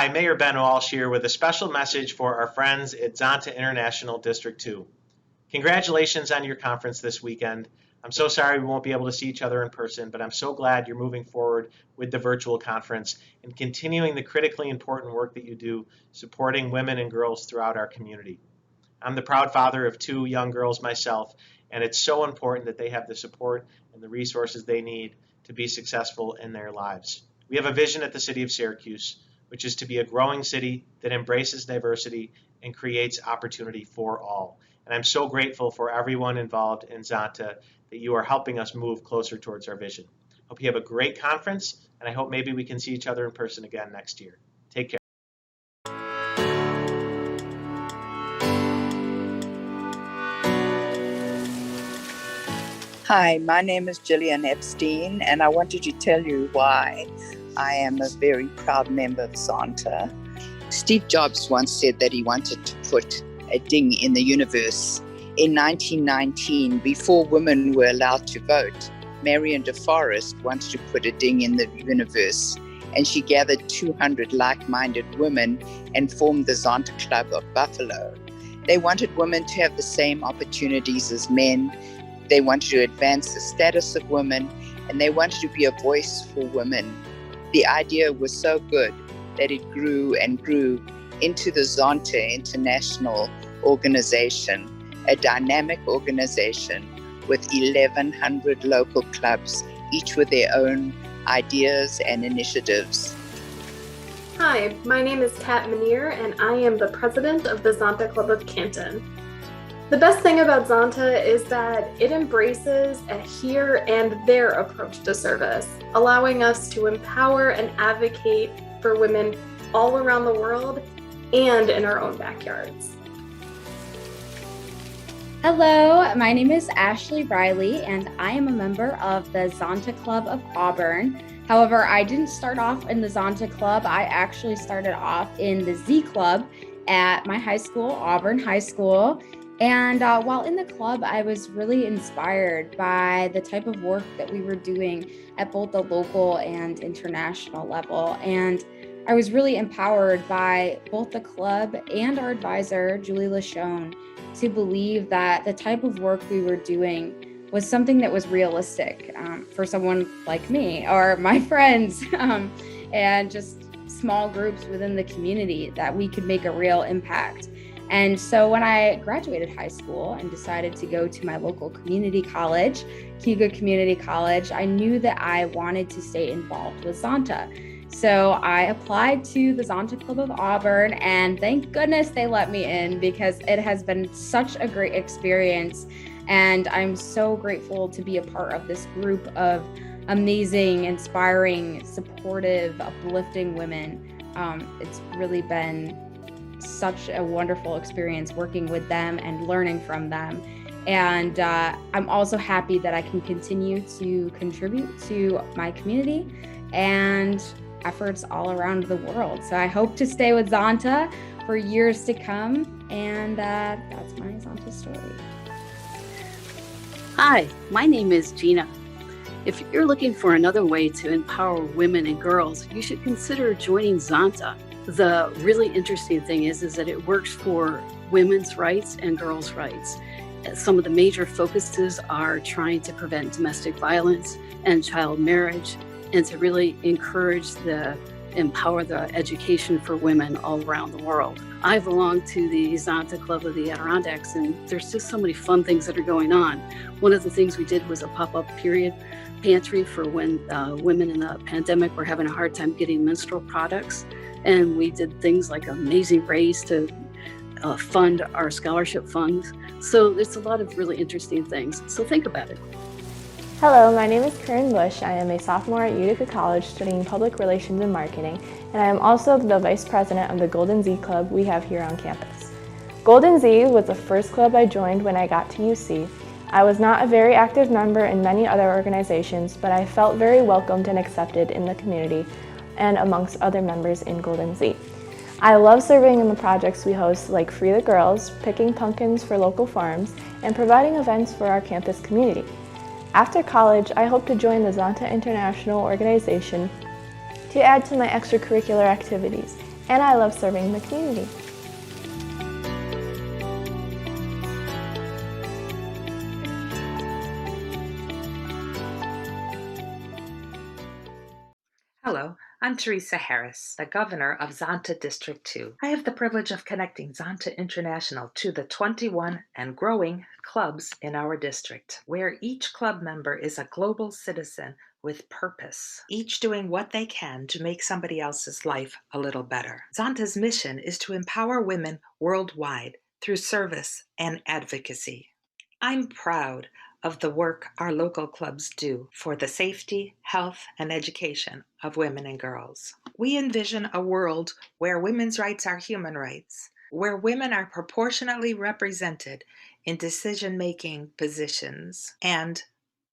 Hi, Mayor Ben Walsh here with a special message for our friends at Zonta International District 2. Congratulations on your conference this weekend. I'm so sorry we won't be able to see each other in person, but I'm so glad you're moving forward with the virtual conference and continuing the critically important work that you do supporting women and girls throughout our community. I'm the proud father of two young girls myself, and it's so important that they have the support and the resources they need to be successful in their lives. We have a vision at the City of Syracuse, which is to be a growing city that embraces diversity and creates opportunity for all. And I'm so grateful for everyone involved in Zonta that you are helping us move closer towards our vision. Hope you have a great conference, and I hope maybe we can see each other in person again next year. Take care. Hi, my name is Jillian Epstein, and I wanted to tell you why I am a very proud member of Zonta. Steve Jobs once said that he wanted to put a ding in the universe. In 1919, before women were allowed to vote, Marion DeForest wanted to put a ding in the universe, and she gathered 200 like-minded women and formed the Zonta Club of Buffalo. They wanted women to have the same opportunities as men. They wanted to advance the status of women, and they wanted to be a voice for women. The idea was so good that it grew and grew into the Zonta International organization, a dynamic organization with 1,100 local clubs, each with their own ideas and initiatives. Hi, my name is Kat Manier, and I am the president of the Zonta Club of Canton. The best thing about Zonta is that it embraces a here and there approach to service, allowing us to empower and advocate for women all around the world and in our own backyards. Hello, my name is Ashley Riley, and I am a member of the Zonta Club of Auburn. However, I didn't start off in the Zonta Club. I actually started off in the Z Club at my high school, Auburn High School. And while in the club, I was really inspired by the type of work that we were doing at both the local and international level. And I was really empowered by both the club and our advisor, Julie Lachone, to believe that the type of work we were doing was something that was realistic for someone like me or my friends and just small groups within the community, that we could make a real impact. And so when I graduated high school and decided to go to my local community college, Hugo Community College, I knew that I wanted to stay involved with Zonta. So I applied to the Zonta Club of Auburn, and thank goodness they let me in, because it has been such a great experience. And I'm so grateful to be a part of this group of amazing, inspiring, supportive, uplifting women. It's really been such a wonderful experience working with them and learning from them. And I'm also happy that I can continue to contribute to my community and efforts all around the world. So I hope to stay with Zonta for years to come. And that's my Zonta story. Hi, my name is Gina. If you're looking for another way to empower women and girls, you should consider joining Zonta. The really interesting thing is that it works for women's rights and girls' rights. Some of the major focuses are trying to prevent domestic violence and child marriage, and to really empower the education for women all around the world. I belong to the Zonta Club of the Adirondacks, and there's just so many fun things that are going on. One of the things we did was a pop-up period pantry for when women in the pandemic were having a hard time getting menstrual products. And we did things like Amazing Race to fund our scholarship funds. So it's a lot of really interesting things. So think about it. Hello, my name is Corinne Bush. I am a sophomore at YWCA College studying public relations and marketing, and I am also the vice president of the Golden Z Club we have here on campus. Golden Z was the first club I joined when I got to UC. I was not a very active member in many other organizations, but I felt very welcomed and accepted in the community and amongst other members in Golden Z. I love serving in the projects we host, like Free the Girls, picking pumpkins for local farms, and providing events for our campus community. After college, I hope to join the Zonta International organization to add to my extracurricular activities and I love serving the community. Hello, I'm Teresa Harris, the governor of Zonta District 2. I have the privilege of connecting Zonta International to the 21 and growing clubs in our district, where each club member is a global citizen with purpose, each doing what they can to make somebody else's life a little better. Zonta's mission is to empower women worldwide through service and advocacy. I'm proud of the work our local clubs do for the safety, health, and education of women and girls. We envision a world where women's rights are human rights, where women are proportionately represented in decision-making positions, and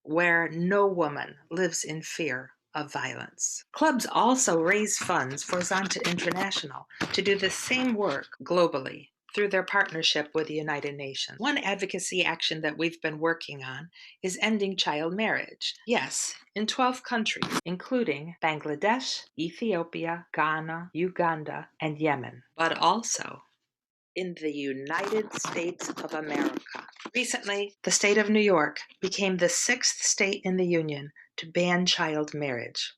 where no woman lives in fear of violence. Clubs also raise funds for Zonta International to do the same work globally through their partnership with the United Nations. One advocacy action that we've been working on is ending child marriage. Yes, in 12 countries, including Bangladesh, Ethiopia, Ghana, Uganda, and Yemen, but also in the United States of America. Recently, the state of New York became the 6th state in the Union to ban child marriage.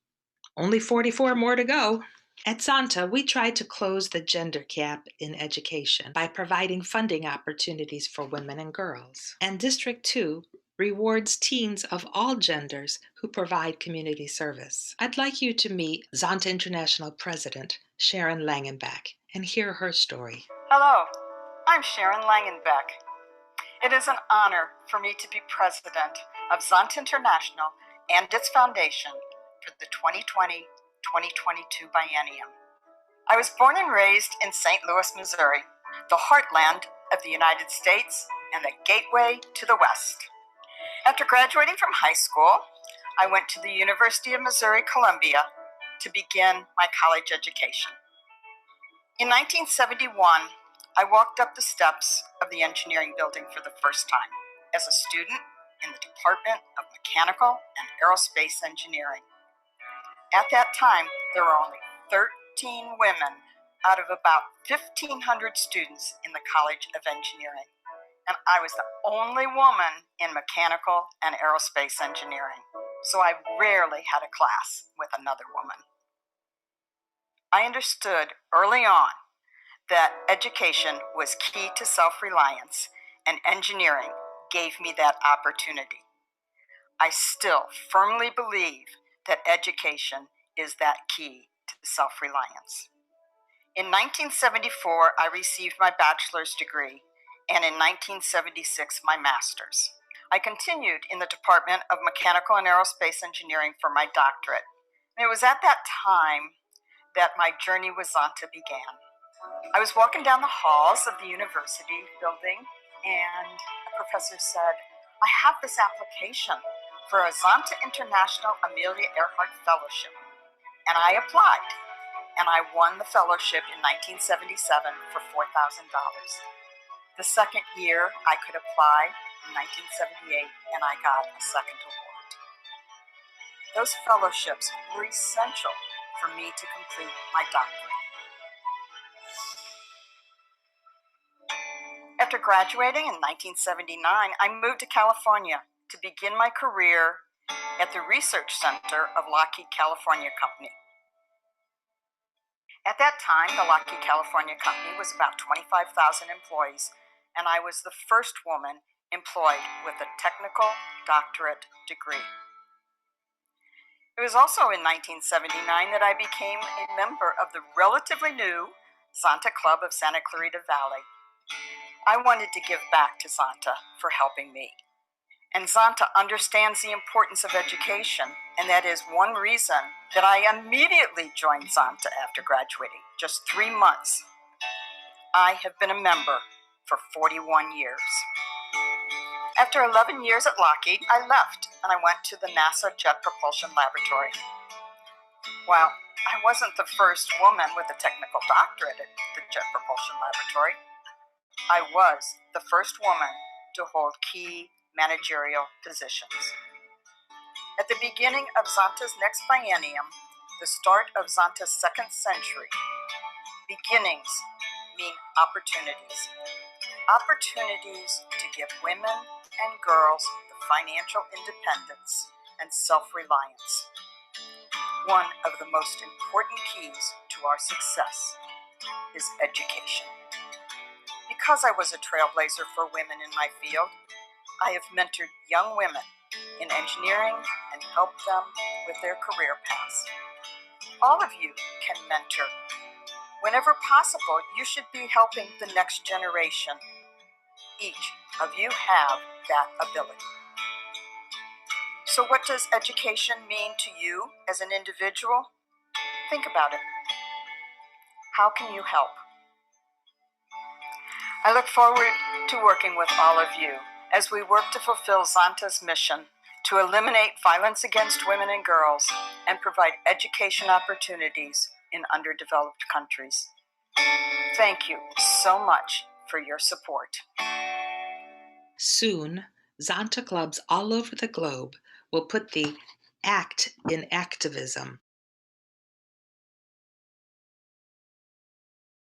Only 44 more to go. At Zonta, we try to close the gender gap in education by providing funding opportunities for women and girls. And District 2 rewards teens of all genders who provide community service. I'd like you to meet Zonta International President Sharon Langenbeck and hear her story. Hello, I'm Sharon Langenbeck. It is an honor for me to be president of Zonta International and its foundation for the 2020-2022 biennium. I was born and raised in St. Louis, Missouri, the heartland of the United States and the gateway to the West. After graduating from high school, I went to the University of Missouri-Columbia to begin my college education. In 1971, I walked up the steps of the engineering building for the first time as a student in the Department of Mechanical and Aerospace Engineering. At that time, there were only 13 women out of about 1,500 students in the College of Engineering, and I was the only woman in mechanical and aerospace engineering, so I rarely had a class with another woman. I understood early on that education was key to self-reliance, and engineering gave me that opportunity. I still firmly believe that education is that key to self-reliance. In 1974, I received my bachelor's degree, and in 1976, my master's. I continued in the Department of Mechanical and Aerospace Engineering for my doctorate, and it was at that time that my journey with Zonta began. I was walking down the halls of the university building, and a professor said, "I have this application for a Zonta International Amelia Earhart Fellowship." And I applied, and I won the fellowship in 1977 for $4,000. The second year I could apply in 1978, and I got a second award. Those fellowships were essential for me to complete my doctorate. After graduating in 1979, I moved to California to begin my career at the Research Center of Lockheed California Company. At that time, the Lockheed California Company was about 25,000 employees, and I was the first woman employed with a technical doctorate degree. It was also in 1979 that I became a member of the relatively new Zonta Club of Santa Clarita Valley. I wanted to give back to Zonta for helping me. And Zonta understands the importance of education, and that is one reason that I immediately joined Zonta after graduating, just 3 months. I have been a member for 41 years. After 11 years at Lockheed, I left and I went to the NASA Jet Propulsion Laboratory. While I wasn't the first woman with a technical doctorate at the Jet Propulsion Laboratory, I was the first woman to hold key managerial positions. At the beginning of Zonta's next biennium, the start of Zonta's second century, Beginnings mean opportunities. Opportunities to give women and girls the financial independence and self-reliance. One of the most important keys to our success is education. Because I was a trailblazer for women in my field, I have mentored young women in engineering and helped them with their career paths. All of you can mentor. Whenever possible, you should be helping the next generation. Each of you have that ability. So what does education mean to you as an individual? Think about it. How can you help? I look forward to working with all of you as we work to fulfill Zonta's mission to eliminate violence against women and girls and provide education opportunities in underdeveloped countries. Thank you so much for your support. Soon, Zonta clubs all over the globe will put the ACT in activism.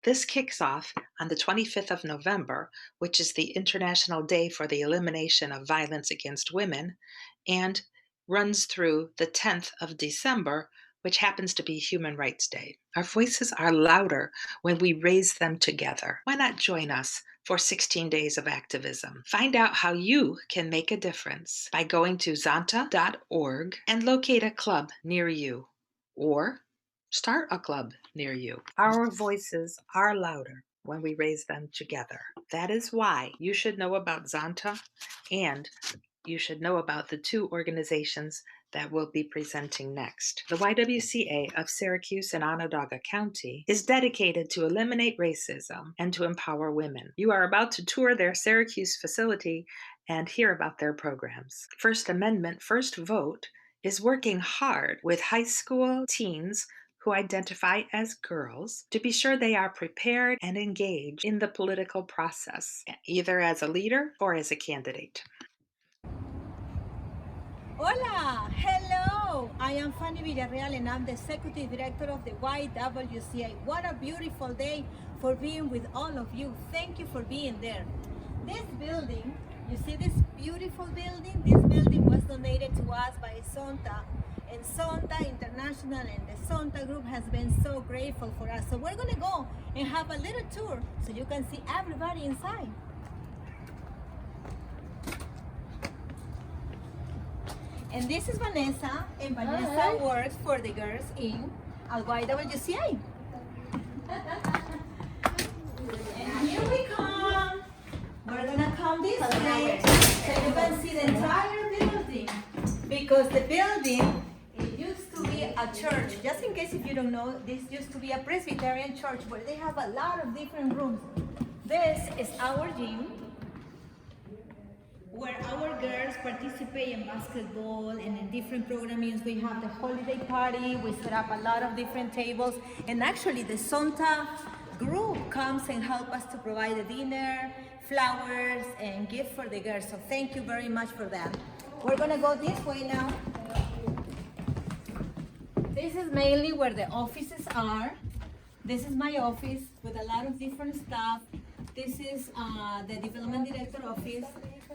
This kicks off on the 25th of November, which is the International Day for the Elimination of Violence Against Women, and runs through the 10th of December, which happens to be Human Rights Day. Our voices are louder when we raise them together. Why not join us for 16 days of activism? Find out how you can make a difference by going to zonta.org and locate a club near you, or start a club near you. Our voices are louder when we raise them together. That is why you should know about Zonta, and you should know about the two organizations that will be presenting next. The YWCA of Syracuse and Onondaga County is dedicated to eliminate racism and to empower women. You are about to tour their Syracuse facility and hear about their programs. First Amendment First Vote is working hard with high school teens who identify as girls to be sure they are prepared and engaged in the political process, either as a leader or as a candidate. Hola, hello. I am Fanny Villarreal and I'm the Executive Director of the YWCA. What a beautiful day for being with all of you. Thank you for being there. This building, you see this beautiful building? This building was donated to us by Zonta, and Zonta International and the Zonta Group has been so grateful for us. So we're gonna go and have a little tour so you can see everybody inside. And this is Vanessa, and Vanessa works for the girls in YWCA. And here we come. We're gonna come this way so you can see the entire building. Because the building, it used to be a church. Just in case if you don't know, this used to be a Presbyterian church where they have a lot of different rooms. This is our gym, where our girls participate in basketball and in different programs. We have the holiday party, we set up a lot of different tables, and actually the Zonta group comes and help us to provide a dinner, flowers, and gift for the girls. So thank you very much for that. We're gonna go this way now. This is mainly where the offices are. This is my office with a lot of different stuff. This is the Development Director office.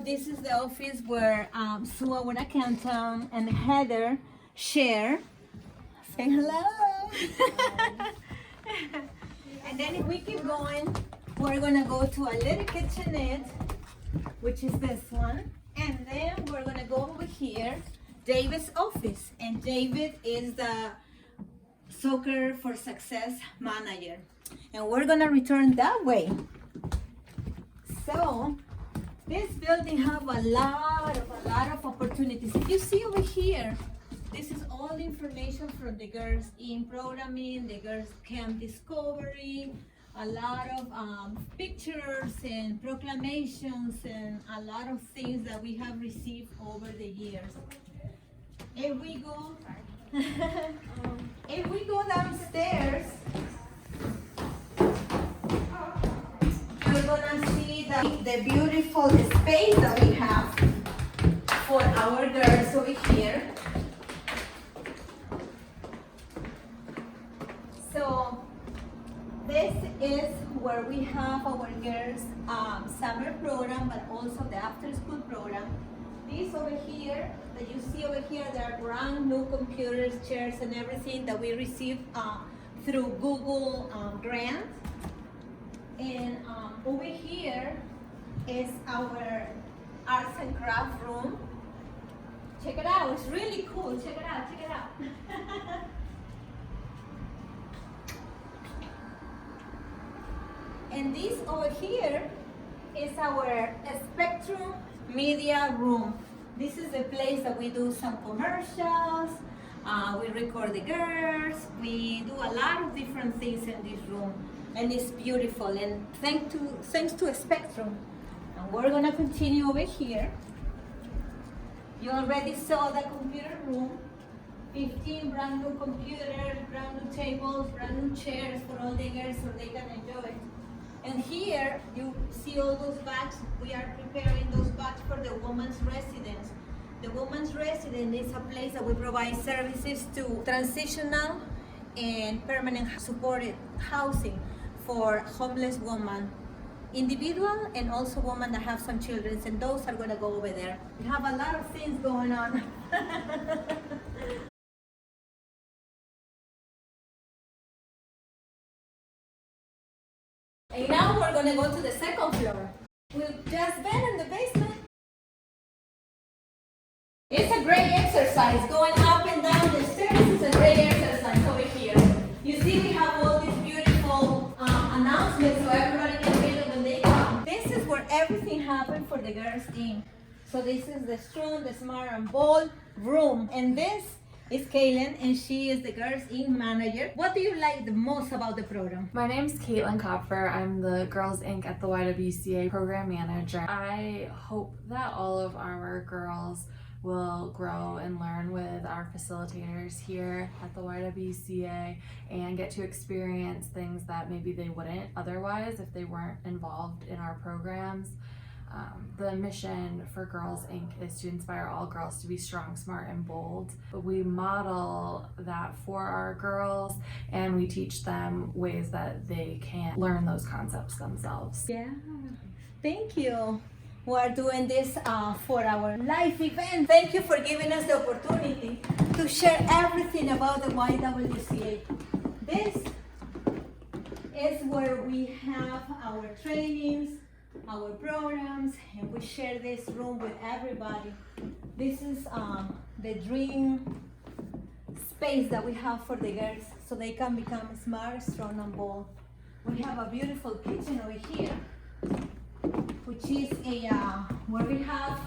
This is the office where Sue, our accountant, and Heather share. Say hello. And then if we keep going, we're gonna go to a little kitchenette, which is this one. And then we're gonna go over here, David's office. And David is the Soccer for Success manager. And we're gonna return that way. So, this building have a lot of opportunities. If you see over here, this is all the information from the Girls in programming, the Girls Camp Discovery, a lot of pictures and proclamations and a lot of things that we have received over the years. If we go, if we go downstairs, you're gonna see the beautiful space that we have for our girls over here. So this girls summer program, but also the after school program. This over here, that you see over here, there are brand new computers, chairs, and everything that we received through Google grant. And over here is our arts and craft room. Check it out, it's really cool. Check it out, check it out. And this over here is our Spectrum Media Room. This is the place that we do some commercials, we record the girls, we do a lot of different things in this room. And it's beautiful, and thanks to Spectrum. And we're gonna continue over here. You already saw the computer room. 15 brand new computers, brand new tables, brand new chairs for all the girls so they can enjoy it. And here you see all those bags. We are preparing those bags for the women's residence. The women's residence is a place that we provide services to transitional and permanent supported housing for homeless women, individual and also women that have some children, and those are gonna go over there. We have a lot of things going on. And now we're gonna go to the second floor. We've just been in the basement. It's a great exercise. Going up and down the stairs is a great exercise over here. You see we have all these beautiful announcements so everybody can read it when they come. This is where everything happened for the girls team. So this is the strong, the smart, and bold room. And this is Kaylin, and she is the Girls Inc. manager. What do you like the most about the program? My name's Caitlin Kopfer. I'm the Girls Inc. at the YWCA program manager. I hope that all of our girls will grow and learn with our facilitators here at the YWCA and get to experience things that maybe they wouldn't otherwise if they weren't involved in our programs. The mission for Girls Inc. is to inspire all girls to be strong, smart, and bold. We model that for our girls, and we teach them ways that they can learn those concepts themselves. Yeah, thank you. We're doing this for our live event. Thank you for giving us the opportunity to share everything about the YWCA. This is where we have our trainings, our programs, and we share this room with everybody. This is the dream space that we have for the girls so they can become smart, strong, and bold. We have a beautiful kitchen over here, which is where we have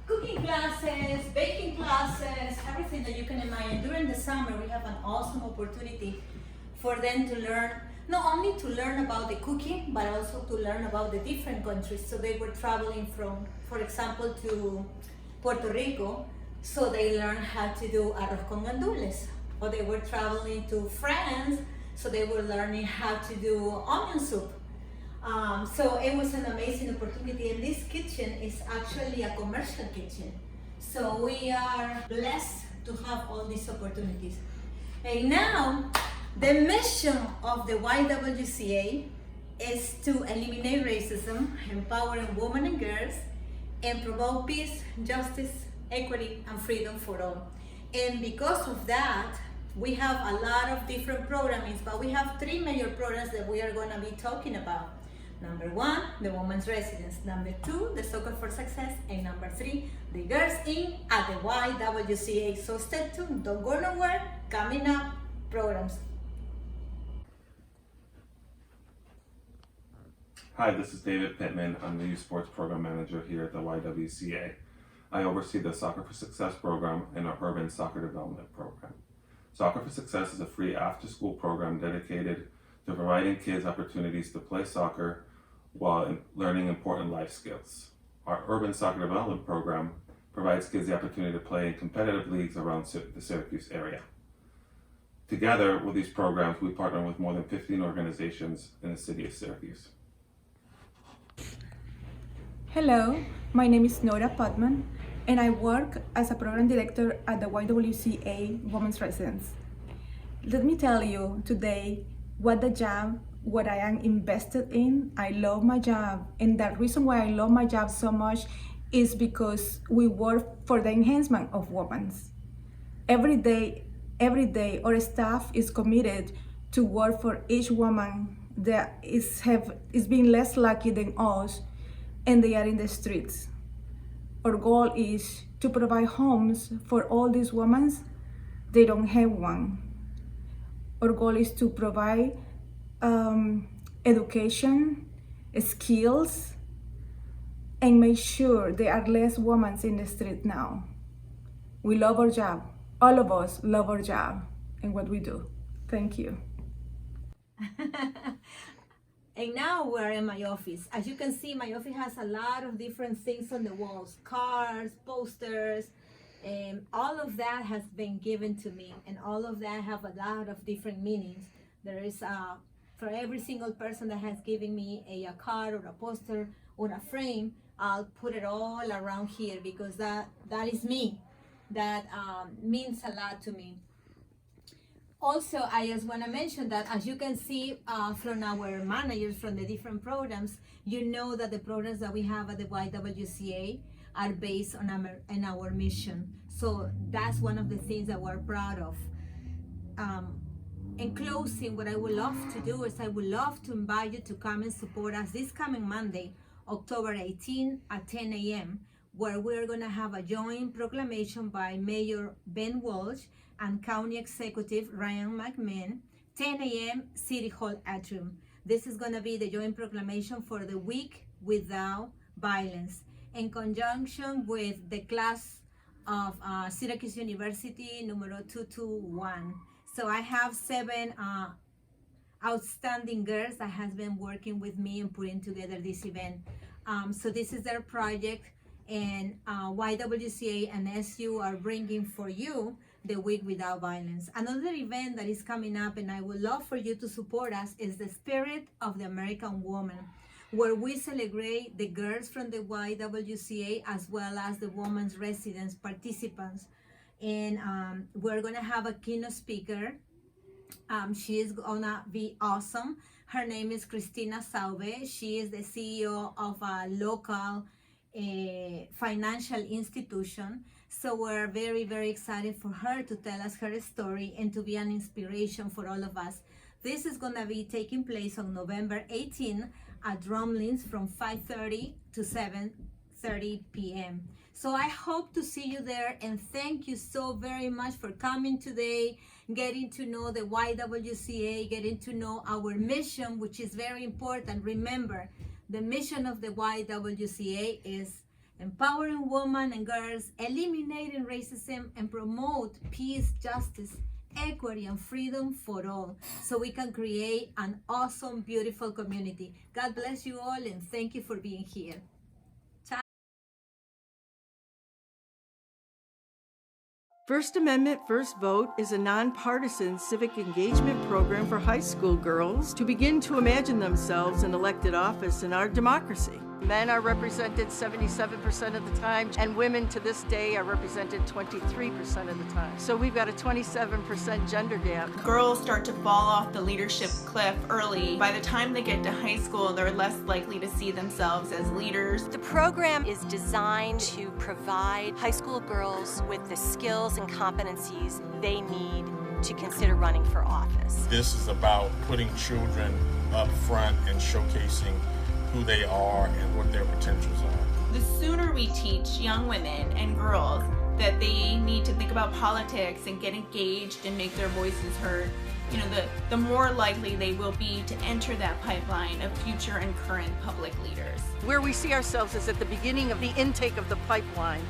cooking classes, baking classes, everything that you can imagine. During the summer, we have an awesome opportunity for them to learn, not only to learn about the cooking, but also to learn about the different countries. So they were traveling from, for example, to Puerto Rico, so they learned how to do arroz con gandules. Or they were traveling to France, so they were learning how to do onion soup. So it was an amazing opportunity, and this kitchen is actually a commercial kitchen. So we are blessed to have all these opportunities. And now, the mission of the YWCA is to eliminate racism, empowering women and girls, and promote peace, justice, equity, and freedom for all. And because of that, we have a lot of different programming, but we have 3 major programs that we are going to be talking about. Number 1, the Women's Residence. Number 2, the Soccer for Success. And number 3, the Girls Inc. at the YWCA. So stay tuned, don't go nowhere. Coming up, programs. Hi, this is David Pittman. I'm the Youth Sports Program Manager here at the YWCA. I oversee the Soccer for Success program and our Urban Soccer Development program. Soccer for Success is a free after-school program dedicated to providing kids opportunities to play soccer while learning important life skills. Our Urban Soccer Development program provides kids the opportunity to play in competitive leagues around the Syracuse area. Together with these programs, we partner with more than 15 organizations in the city of Syracuse. Hello, my name is Nora Putman, and I work as a program director at the YWCA Women's Residence. Let me tell you today what the job what I am invested in. I love my job, and the reason why I love my job so much is because we work for the enhancement of women. Every day, our staff is committed to work for each woman that is being less lucky than us, and they are in the streets. Our goal is to provide homes for all these women. They don't have one. Our goal is to provide education, skills, and make sure there are less women in the street now. We love our job. All of us love our job and what we do. Thank you. And now we're in my office. As you can see, my office has a lot of different things on the walls, cards, posters, and all of that has been given to me, and all of that have a lot of different meanings. There is for every single person that has given me a card or a poster or a frame, I'll put it all around here because that is me. That means a lot to me. Also, I just want to mention that as you can see from our managers from the different programs, you know that the programs that we have at the YWCA are based on our mission. So that's one of the things that we're proud of. In closing, what I would love to do is I would love to invite you to come and support us this coming Monday, October 18 at 10 a.m., where we're going to have a joint proclamation by Mayor Ben Walsh and County Executive Ryan McMahon, 10 a.m. City Hall atrium. This is going to be the joint proclamation for the Week Without Violence in conjunction with the class of Syracuse University numero 221. So I have 7 outstanding girls that has been working with me and putting together this event. So this is their project, and YWCA and SU are bringing for you the Week Without Violence. Another event that is coming up, and I would love for you to support us, is the Spirit of the American Woman, where we celebrate the girls from the YWCA as well as the women's residents participants. And we're gonna have a keynote speaker. She is gonna be awesome. Her name is Christina Saube. She is the CEO of a local financial institution. So we're very, very excited for her to tell us her story and to be an inspiration for all of us. This is gonna be taking place on November 18 at Drumlins from 5:30 to 7:30 p.m. So I hope to see you there, and thank you so very much for coming today, getting to know the YWCA, getting to know our mission, which is very important. Remember, the mission of the YWCA is empowering women and girls, eliminating racism, and promote peace, justice, equity, and freedom for all, so we can create an awesome, beautiful community. God bless you all, and thank you for being here. First Amendment First Vote is a nonpartisan civic engagement program for high school girls to begin to imagine themselves in elected office in our democracy. Men are represented 77% of the time, and women to this day are represented 23% of the time. So we've got a 27% gender gap. Girls start to fall off the leadership cliff early. By the time they get to high school, they're less likely to see themselves as leaders. The program is designed to provide high school girls with the skills and competencies they need to consider running for office. This is about putting children up front and showcasing who they are and what their potentials are. The sooner we teach young women and girls that they need to think about politics and get engaged and make their voices heard, the more likely they will be to enter that pipeline of future and current public leaders. Where we see ourselves is at the beginning of the intake of the pipeline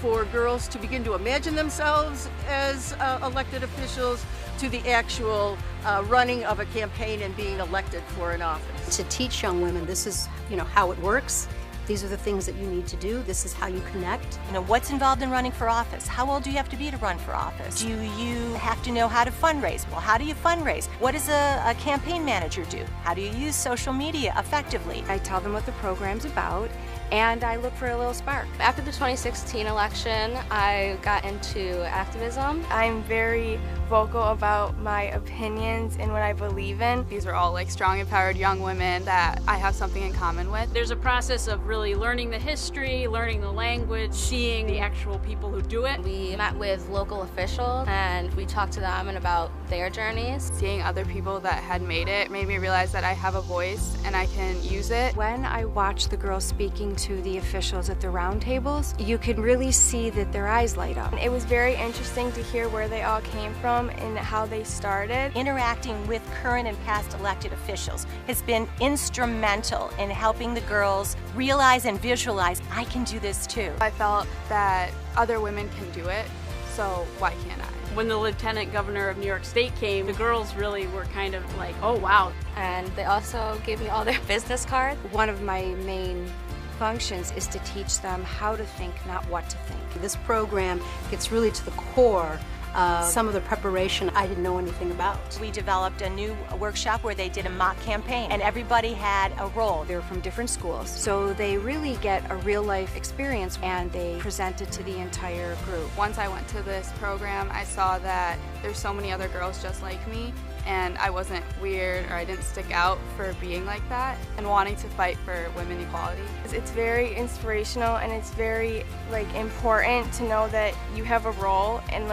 for girls to begin to imagine themselves as elected officials, to the actual running of a campaign and being elected for an office. To teach young women, this is how it works. These are the things that you need to do. This is how you connect. What's involved in running for office? How old do you have to be to run for office? Do you have to know how to fundraise? Well, how do you fundraise? What does a campaign manager do? How do you use social media effectively? I tell them what the program's about, and I look for a little spark. After the 2016 election, I got into activism. I'm very vocal about my opinions and what I believe in. These are all like strong, empowered young women that I have something in common with. There's a process of really learning the history, learning the language, seeing the actual people who do it. We met with local officials and we talked to them about their journeys. Seeing other people that had made it made me realize that I have a voice and I can use it. When I watched the girls speaking to the officials at the roundtables, you could really see that their eyes light up. It was very interesting to hear where they all came from and how they started. Interacting with current and past elected officials has been instrumental in helping the girls realize and visualize, I can do this too. I felt that other women can do it, so why can't I? When the lieutenant governor of New York State came, the girls really were kind of like, oh wow. And they also gave me all their business cards. One of my main functions is to teach them how to think, not what to think. This program gets really to the core of some of the preparation I didn't know anything about. We developed a new workshop where they did a mock campaign and everybody had a role. They're from different schools, so they really get a real life experience and they present it to the entire group. Once I went to this program, I saw that there's so many other girls just like me, and I wasn't weird or I didn't stick out for being like that and wanting to fight for women equality. It's very inspirational and it's very important to know that you have a role and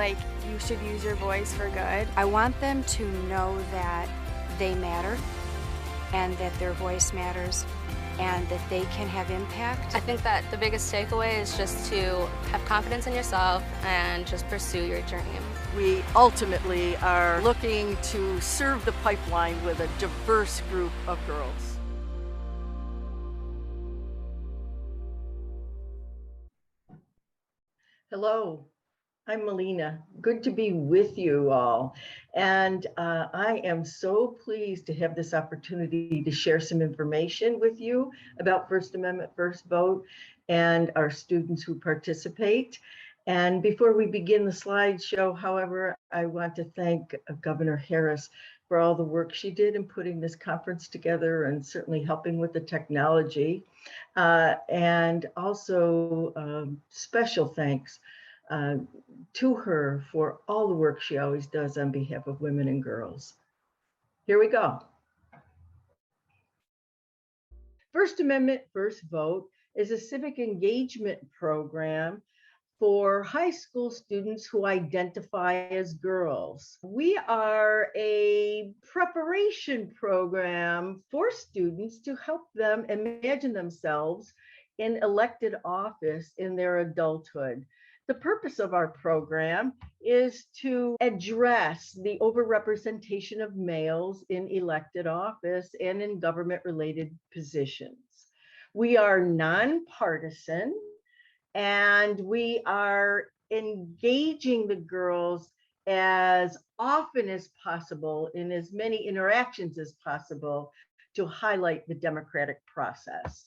you should use your voice for good. I want them to know that they matter and that their voice matters and that they can have impact. I think that the biggest takeaway is just to have confidence in yourself and just pursue your dream. We ultimately are looking to serve the pipeline with a diverse group of girls. Hello, I'm Melina. Good to be with you all. And I am so pleased to have this opportunity to share some information with you about First Amendment First Vote and our students who participate. And before we begin the slideshow, however, I want to thank Governor Harris for all the work she did in putting this conference together and certainly helping with the technology. And also special thanks to her for all the work she always does on behalf of women and girls. Here we go. First Amendment First Vote is a civic engagement program for high school students who identify as girls. We are a preparation program for students to help them imagine themselves in elected office in their adulthood. The purpose of our program is to address the overrepresentation of males in elected office and in government-related positions. We are nonpartisan, and we are engaging the girls as often as possible in as many interactions as possible to highlight the democratic process.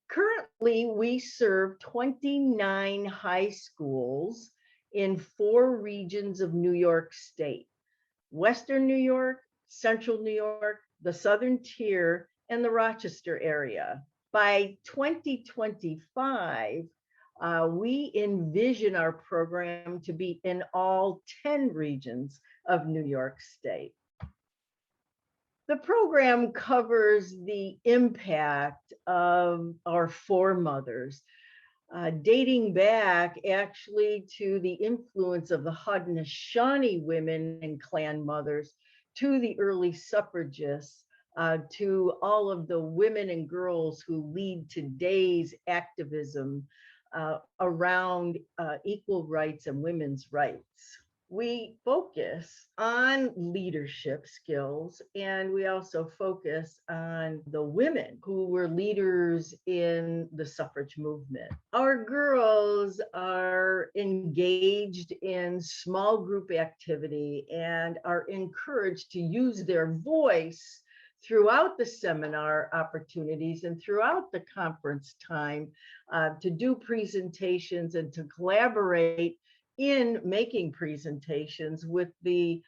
Currently, we serve 29 high schools in 4 regions of New York State: Western New York, Central New York, the Southern Tier, and the Rochester area. By 2025, we envision our program to be in all 10 regions of New York State. The program covers the impact of our foremothers, dating back actually to the influence of the Haudenosaunee women and clan mothers, to the early suffragists, to all of the women and girls who lead today's activism around equal rights and women's rights. We focus on leadership skills, and we also focus on the women who were leaders in the suffrage movement. Our girls are engaged in small group activity and are encouraged to use their voice throughout the seminar opportunities and throughout the conference time to do presentations and to collaborate in making presentations with the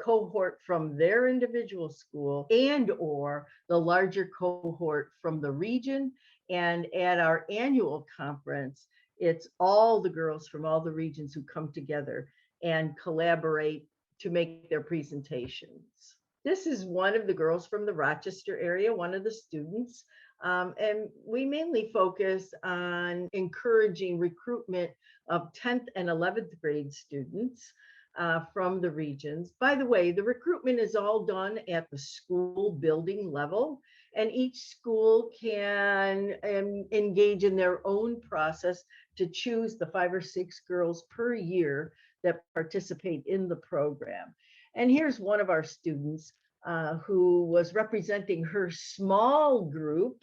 cohort from their individual school and or the larger cohort from the region. And at our annual conference, it's all the girls from all the regions who come together and collaborate to make their presentations. This is one of the girls from the Rochester area, one of the students. And we mainly focus on encouraging recruitment of 10th and 11th grade students from the regions. By the way, the recruitment is all done at the school building level, and each school can engage in their own process to choose the 5 or 6 girls per year that participate in the program. And here's one of our students who was representing her small group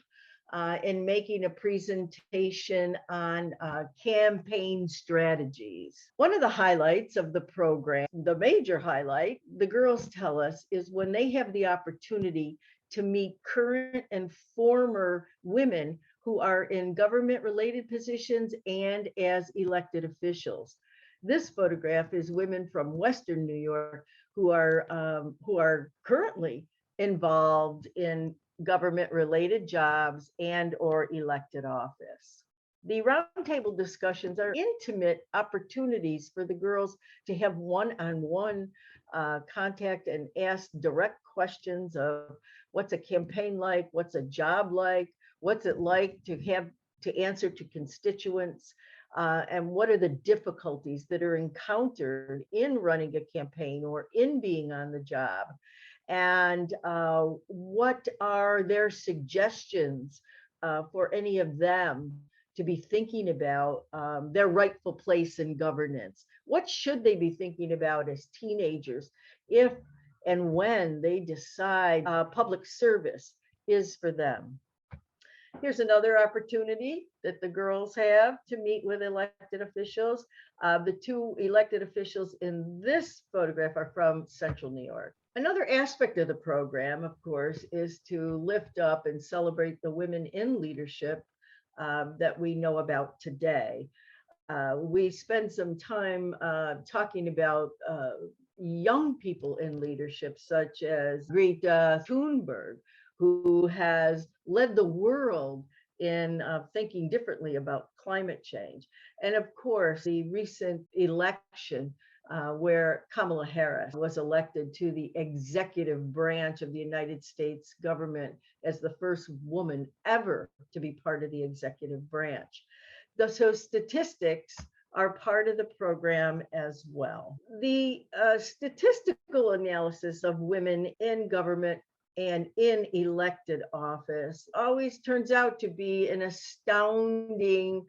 in making a presentation on campaign strategies. One of the highlights of the program, the major highlight, the girls tell us, is when they have the opportunity to meet current and former women who are in government-related positions and as elected officials. This photograph is women from Western New York who are currently involved in government-related jobs and or elected office. The roundtable discussions are intimate opportunities for the girls to have one-on-one contact and ask direct questions of what's a campaign like, what's a job like, what's it like to have to answer to constituents, and what are the difficulties that are encountered in running a campaign or in being on the job. And what are their suggestions for any of them to be thinking about their rightful place in governance? What should they be thinking about as teenagers if and when they decide public service is for them? Here's another opportunity that the girls have to meet with elected officials. The 2 elected officials in this photograph are from Central New York. Another aspect of the program, of course, is to lift up and celebrate the women in leadership that we know about today. We spend some time talking about young people in leadership, such as Greta Thunberg, who has led the world in thinking differently about climate change. And of course, the recent election where Kamala Harris was elected to the executive branch of the United States government as the first woman ever to be part of the executive branch. So statistics are part of the program as well. The statistical analysis of women in government and in elected office always turns out to be an astounding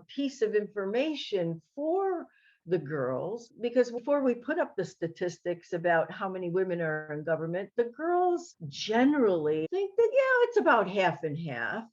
piece of information for the girls, because before we put up the statistics about how many women are in government, the girls generally think that, yeah, it's about half and half,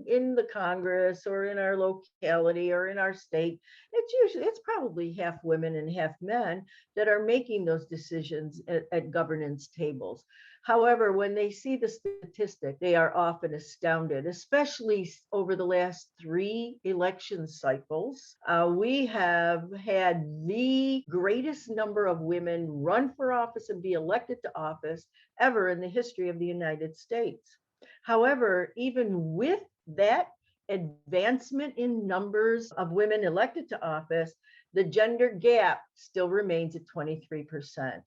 in the Congress or in our locality or in our state. It's probably half women and half men that are making those decisions at governance tables. However, when they see the statistic, they are often astounded, especially over the last 3 election cycles. We have had the greatest number of women run for office and be elected to office ever in the history of the United States. However, even with that advancement in numbers of women elected to office, the gender gap still remains at 23%.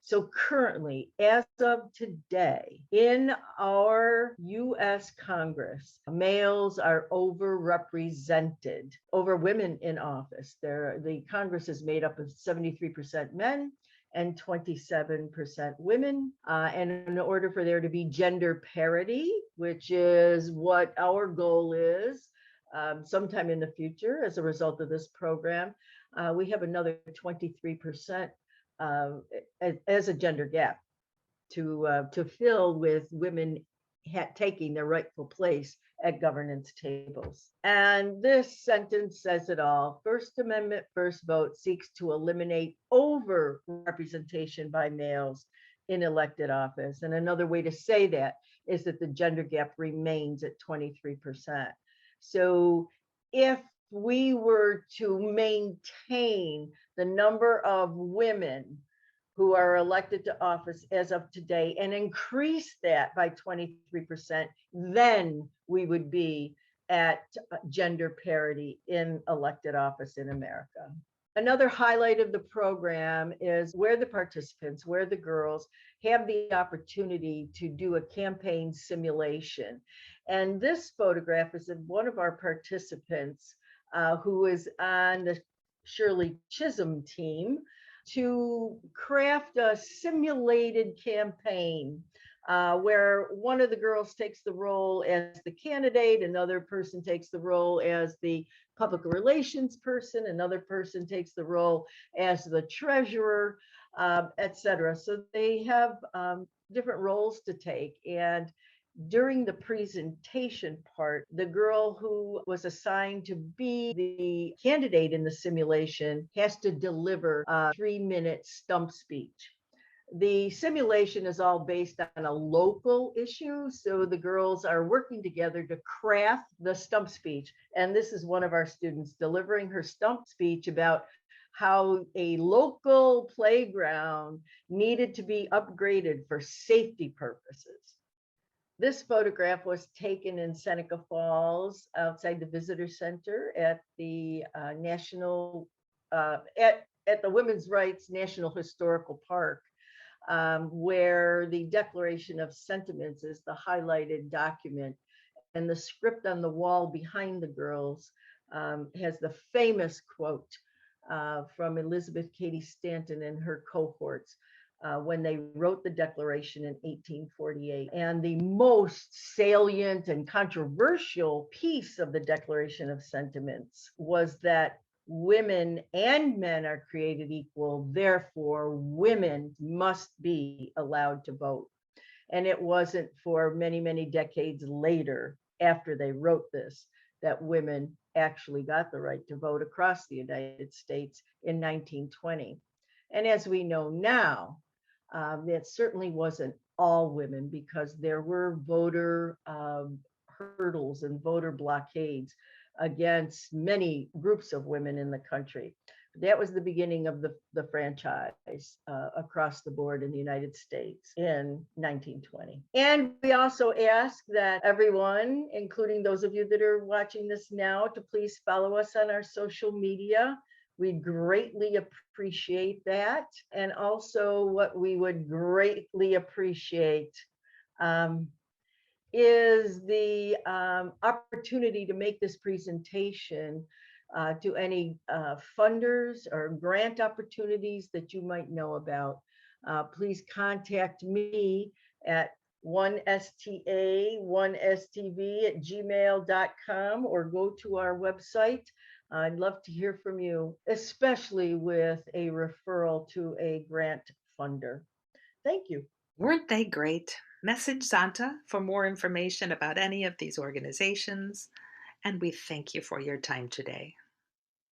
So currently, as of today, in our US Congress, males are overrepresented over women in office. The Congress is made up of 73% men and 27% women. And in order for there to be gender parity, which is what our goal is sometime in the future as a result of this program, we have another 23% as a gender gap to fill with women taking their rightful place at governance tables. And this sentence says it all. First Amendment, first vote seeks to eliminate over-representation by males in elected office. And another way to say that is that the gender gap remains at 23%. So if we were to maintain the number of women who are elected to office as of today and increase that by 23%, then we would be at gender parity in elected office in America. Another highlight of the program is where the participants, where the girls have the opportunity to do a campaign simulation. And this photograph is of one of our participants who is on the Shirley Chisholm team to craft a simulated campaign where one of the girls takes the role as the candidate, another person takes the role as the public relations person, another person takes the role as the treasurer, etc. So they have different roles to take. And during the presentation part, the girl who was assigned to be the candidate in the simulation has to deliver a 3-minute stump speech. The simulation is all based on a local issue. So the girls are working together to craft the stump speech. And this is one of our students delivering her stump speech about how a local playground needed to be upgraded for safety purposes. This photograph was taken in Seneca Falls outside the visitor center at the at the Women's Rights National Historical Park, where the Declaration of Sentiments is the highlighted document. And the script on the wall behind the girls has the famous quote from Elizabeth Cady Stanton and her cohorts when they wrote the Declaration in 1848. And the most salient and controversial piece of the Declaration of Sentiments was that women and men are created equal, therefore women must be allowed to vote. And it wasn't for many, many decades later, after they wrote this, that women actually got the right to vote across the United States in 1920. And as we know now, it certainly wasn't all women, because there were voter hurdles and voter blockades against many groups of women in the country. That was the beginning of the franchise across the board in the United States in 1920. And we also ask that everyone, including those of you that are watching this now, to please follow us on our social media. We greatly appreciate that. And also what we would greatly appreciate is the opportunity to make this presentation to any funders or grant opportunities that you might know about. Please contact me at 1sta1stv@gmail.com or go to our website. I'd love to hear from you, especially with a referral to a grant funder. Thank you. Weren't they great? Message Zonta for more information about any of these organizations, and we thank you for your time today.